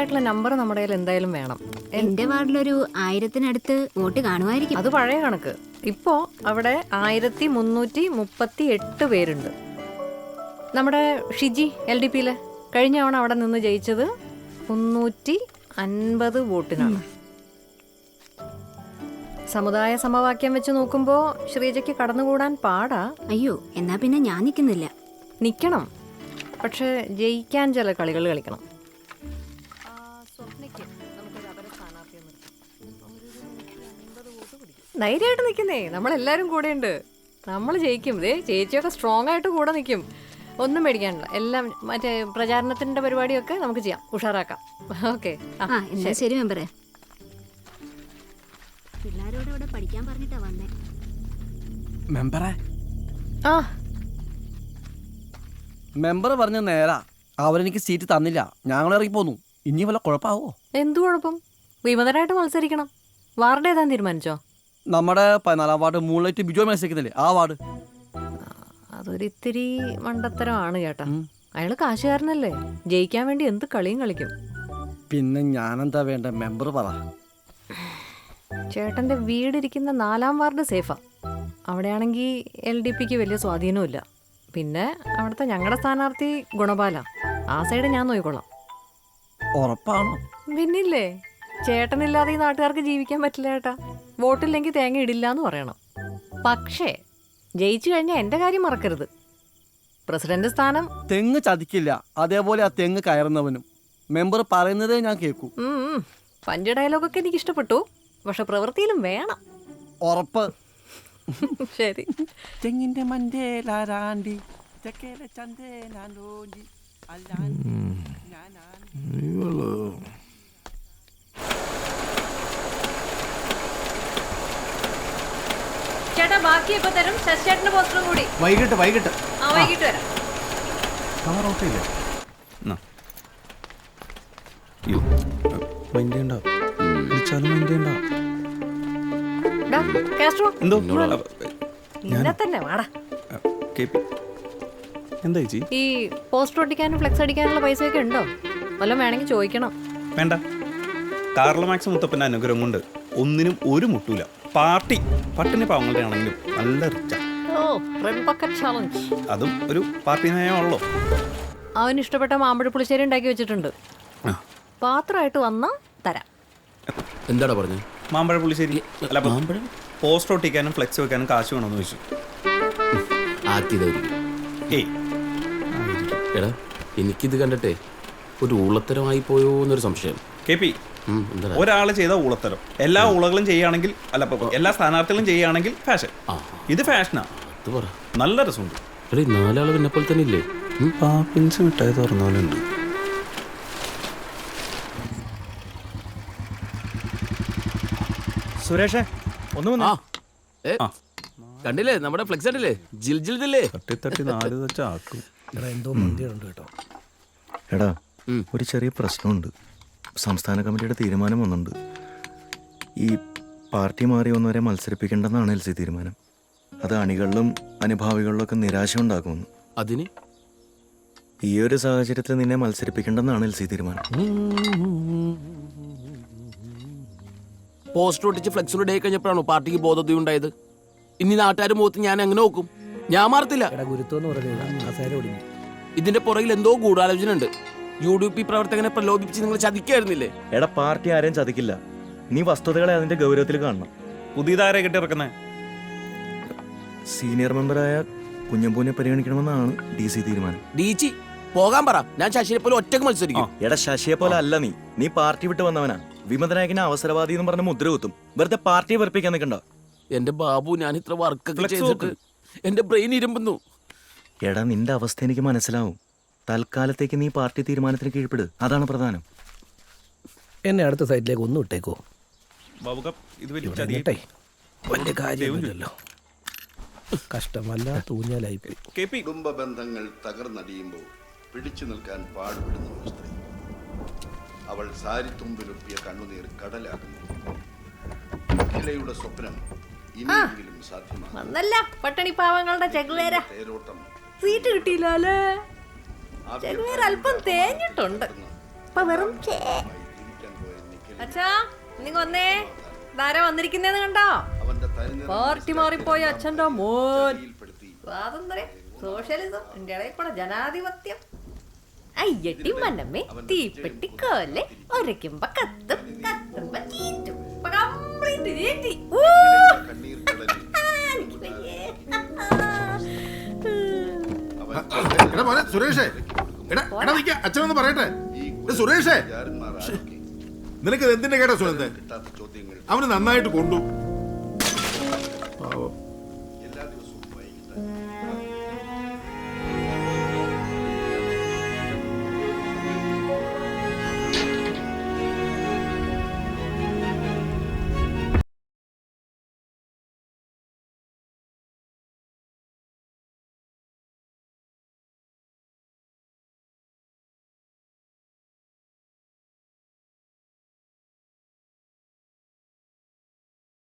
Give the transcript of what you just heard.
കൃത്യമായിട്ടുള്ള നമ്പർ നമ്മുടെ കയ്യിൽ എന്തായാലും വേണം. എന്റെ വാർഡിലൊരു 1000-നടുത്ത് വോട്ട് കാണുമായിരിക്കും. അത് പഴയ കണക്ക്. ഇപ്പോ അവിടെ 1338 പേരുണ്ട്. നമ്മുടെ ഷിജി LDPയിലെ കഴിഞ്ഞ തവണ അവിടെ നിന്ന് ജയിച്ചത് 350 വോട്ടിനാണ്. സമുദായ സമവാക്യം വെച്ച് നോക്കുമ്പോ ശ്രീജയ്ക്ക് കടന്നുകൂടാൻ പാടാ. അയ്യോ, എന്നാ പിന്നെ ഞാൻ നിൽക്കുന്നില്ല. നിക്കണം, പക്ഷെ ജയിക്കാൻ ചില കളികൾ കളിക്കണം. ധൈര്യമായിട്ട് നിൽക്കുന്നേ, നമ്മളെല്ലാരും കൂടെ ഉണ്ട്. നമ്മൾ ജയിക്കും. ചേച്ചിയൊക്കെ സ്ട്രോങ് ആയിട്ട് കൂടെ നിൽക്കും. ഒന്നും പേടിക്കാനില്ല. എല്ലാം മറ്റേ പ്രചാരണത്തിന്റെ പരിപാടിയൊക്കെ നമുക്ക് ചെയ്യാം, ഉഷാറാക്കാം. ഓക്കെ, ശരി മെമ്പറേ. പിള്ളേരോട് ഇവിടെ പഠിക്കാൻ പറഞ്ഞിട്ടാ വന്നേ. മെമ്പറേ, ആ മെമ്പർ പറഞ്ഞ നേരാ. അവരെനിക്ക് സീറ്റ് തന്നില്ല, ഞങ്ങൾ ഇറങ്ങി പോന്നു. ഇനി വല്ല കുഴപ്പമാവോ? എന്തു കുഴപ്പം? വിമതരായിട്ട് മത്സരിക്കണം. വാർഡ് ഏതാന്ന് തീരുമാനിച്ചോ? നമ്മുടെ 14-ാം വാർഡ് മൂൺലൈറ്റ് ബിജോ മത്സരിക്കുന്നില്ലേ, ആ വാർഡ്. അതൊരിത്തിരി മണ്ടത്തരമാണ് ചേട്ടാ. അയാള് കാശുകാരനല്ലേ, ജയിക്കാൻ വേണ്ടി എന്ത് കളിയും കളിക്കും. പിന്നെ ഞാനെന്താ വേണ്ട, മെമ്പർ പറ. ചേട്ടന്റെ വീടിരിക്കുന്ന 4-ാം വാർഡ് സേഫാ. അവിടെയാണെങ്കിൽ LDPക്ക് വലിയ സ്വാധീനമില്ല. പിന്നെ അവിടുത്തെ ഞങ്ങളുടെ സ്ഥാനാർത്ഥി ഗുണപാല. ആ സൈഡ് ഞാൻ നോക്കിക്കൊള്ളാം. ഉറപ്പാണോ? പിന്നില്ലേ, ചേട്ടനില്ലാതെ ഈ നാട്ടുകാർക്ക് ജീവിക്കാൻ പറ്റില്ല ചേട്ടാ. വോട്ടില്ലെങ്കിൽ തേങ്ങ ഇടില്ല എന്ന് പറയണം. പക്ഷേ ജയിച്ചു കഴിഞ്ഞാൽ എൻ്റെ കാര്യം മറക്കരുത്. പ്രസിഡന്റ് സ്ഥാനം തെങ്ങ് ചതിക്കില്ല, അതേപോലെ ആ തെങ്ങ് കയറുന്നവനും. മെമ്പർ പറയുന്നതേ ഞാൻ കേൾക്കൂ. പഞ്ച് ഡയലോഗൊക്കെ എനിക്ക് ഇഷ്ടപ്പെട്ടു, പക്ഷെ പ്രവൃത്തിയിലും വേണം. ഉറപ്പ്. ശരി. തെങ്ങിന്റെ മണ്ടേലാരാണ്ടി തെക്കേലെ ചന്തേലാലോഞ്ചി അല്ലാണ്ടി ചേട്ടാ, ബാക്കി എപ്പോ തരും? ശശിചേട്ടന്റെ പോസ്റ്ററും കൂടി. വൈകിട്ട് വൈകിട്ട് വരാം. നിന്നെ തന്നെ വാടാ. ഈ പോസ്റ്റർ ഒട്ടിക്കാനും ഫ്ലെക്സ് അടിക്കാനുള്ള പൈസയൊക്കെ ഉണ്ടോ? വല്ലതും വേണമെങ്കിൽ ചോദിക്കണം. വേണ്ട, കാർല മാക്സ് മുത്തപ്പൻ്റെ അനുഗ്രഹം കൊണ്ട് ഒന്നിനും ഒരു മുട്ടൂല. പാർട്ടി പട്ടിണി പാവങ്ങളുടെ ആണെങ്കിലും നല്ല റിച്ചാ. അതും ഒരു പാർട്ടി നയമാണല്ലോ. അവന് ഇഷ്ടപ്പെട്ട മാമ്പഴ പുളിശ്ശേരി ഉണ്ടാക്കി വെച്ചിട്ടുണ്ട്. പാത്രമായിട്ട് വന്നാ തരാം. എന്താടാ പറഞ്ഞത്? മാമ്പഴ പുളിശ്ശേരി അല്ല, പോസ്റ്റർ ഒട്ടിക്കാനും ഫ്ലെക്സ് വെക്കാനും കാശ് വേണമെന്ന് ചോദിച്ചു. ഏയ് എടാ, എനിക്കിത് കണ്ടിട്ടേ ഒരു ഊളത്തരമായി പോയോ എന്നൊരു സംശയം. KP, ഒരാള് ചെയ്ത ഊളത്തരം എല്ലാ ഊളകളും ചെയ്യുകയാണെങ്കിൽ, അല്ല എല്ലാ സ്ഥാനാർത്ഥികളും ചെയ്യുകയാണെങ്കിൽ ഫാഷൻ. ഇത് ഫാഷനാ. നല്ല രസമുണ്ട്. എടേ, 4 ആള് പിന്നെപ്പോൾ തന്നെ ഇല്ലേ? പാപ്പിൻസ് മിഠായി തുറന്നോലുണ്ട്. സുരേഷേ, ഒന്ന് കണ്ടില്ലേ നമ്മുടെ ഫ്ലെക്സ് കണ്ടില്ലേ? ജിൽ ജിൽ ജില്ലേ. തട്ടി 4 വെച്ചാക്കും. എന്തോ മന്ദിയുണ്ട് കേട്ടോ. എടാ, ഒരു ചെറിയ പ്രശ്നമുണ്ട്. സംസ്ഥാന കമ്മിറ്റിയുടെ തീരുമാനം വന്നുണ്ട്. ഈ പാർട്ടി മാറി വന്നവരെ മത്സരിപ്പിക്കേണ്ടെന്നാണ് LC തീരുമാനം. അത് അണികളിലും അനുഭാവികളിലും ഒക്കെ നിരാശ ഉണ്ടാക്കുമെന്ന്. അതിന് ഈ ഒരു സാഹചര്യത്തിൽ നിന്നെ മത്സരിപ്പിക്കേണ്ടെന്നാണ് LC തീരുമാനം. പോസ്റ്റർ ഒട്ടിച്ച് ഫ്ലെക്സിലൂടെ ഡേ കഴിഞ്ഞപ്പോഴാണോ പാർട്ടിക്ക് ബോധോദയം ഉണ്ടായത്? ഇനി നാട്ടുകാരുടെ മുഖത്ത് ഞാൻ എങ്ങനെ നോക്കും? ഞാൻ മാറത്തില്ല. ഇതിന്റെ പുറകിൽ എന്തോ ഗൂഢാലോചന ഉണ്ട്. UDP പ്രവർത്തകനെ പ്രലോഭിപ്പിച്ച് നിങ്ങൾ ചതിക്കായിരുന്നില്ലേ? എടാ, പാർട്ടി ആരെയും ചതിക്കില്ല. നീ വസ്തുതകളെ അതിന്റെ ഗൗരവത്തിൽ കാണണം. പുതിയതാരെ കെട്ടിറക്കുന്നേ? സീനിയർ മെമ്പറായ കുഞ്ഞമ്പൂനെ പരിഗണിക്കണമെന്നാണ് DC തീരുമാനം. DC പോകാൻ പറ. ഞാൻ ശശിയെ പോലെ ഒറ്റക്ക് മത്സരിക്കും. എടാ, ശശിയെ പോലെ അല്ല നീ പാർട്ടി വിട്ട് വന്നവനാ. വിമതനായകനെ അവസരവാദി എന്ന് പറഞ്ഞ മുദ്ര കുത്തും. വെറുതെ പാർട്ടിയെ വെറുപ്പിക്കാൻ നിൽക്കണ്ട. എന്റെ ബാബു, ഞാൻ ഇത്ര വർക്കൊക്കെ ചെയ്തിട്ട് എന്റെ ബ്രെയിൻ ഇരുമ്പുന്നു. എടാ, നിന്റെ അവസ്ഥ എനിക്ക് മനസ്സിലാവും. തൽക്കാലത്തേക്ക് നീ പാർട്ടി തീരുമാനത്തിന് കീഴ്പ്പെട്, അതാണ് പ്രധാനം. എന്നെ അടുത്ത സൈറ്റിലേക്ക് ഒന്ന് വിട്ടേക്കോ. വലിയ കാര്യമില്ലല്ലോ. കഷ്ടമല്ല, തൂഞ്ഞാലായിപ്പോയി. കുടുംബ ബന്ധങ്ങൾ തകർന്നടിയുമ്പോൾ പിടിച്ചു നിൽക്കാൻ പാടുപെടുന്ന ഒരു സ്ത്രീ. അവൾ സാരിത്തുമ്പിലൊപ്പിയ കണ്ണുനീർ കടലാകുന്നു. അഖിലയുടെ സ്വപ്നം ഇനിയെങ്കിലും സാധ്യമാണ്. പട്ടണി പാവങ്ങളുടെ തേരോട്ടം സീറ്റ് കിട്ടിയില്ലേ? അല്പം തേഞ്ഞിട്ടുണ്ട്. ഇപ്പൊ വെറും അച്ഛാ നീ വന്നേ ധാരാ വന്നിരിക്കുന്നേന്ന് കണ്ടോ? അവന്റെ തനി പാർട്ടി മാറിപ്പോയ അച്ഛൻ്റെ മോൻ. സ്വാതന്ത്ര്യം, സോഷ്യലിസം, ഇന്ത്യയുടെ കൂടെ ജനാധിപത്യം. അയ്യട്ടി മനമ്മേ തീപ്പെട്ടിക്കോലെ ഒരയ്ക്കുമ്പോ കത്തും, കത്തുമ്പോ ചീറ്റും. ഇപ്പൊ complete ചീറ്റി. ഊ! കണ്ണീർ കടലിൽ എനിക്ക് വയ്യേ. എടാ മോനെ സുരേഷേ, എടാ എടാ നിക്ക, അച്ഛനൊന്ന് പറയട്ടെ. സുരേഷേ, ആരൊക്കെ നിനക്ക് എന്തിന്റെ കേട്ടാ സുനന്ദേ? കിട്ടാത്ത ചോദ്യങ്ങൾ അവന് നന്നായിട്ട് കൊണ്ടു. പാവം.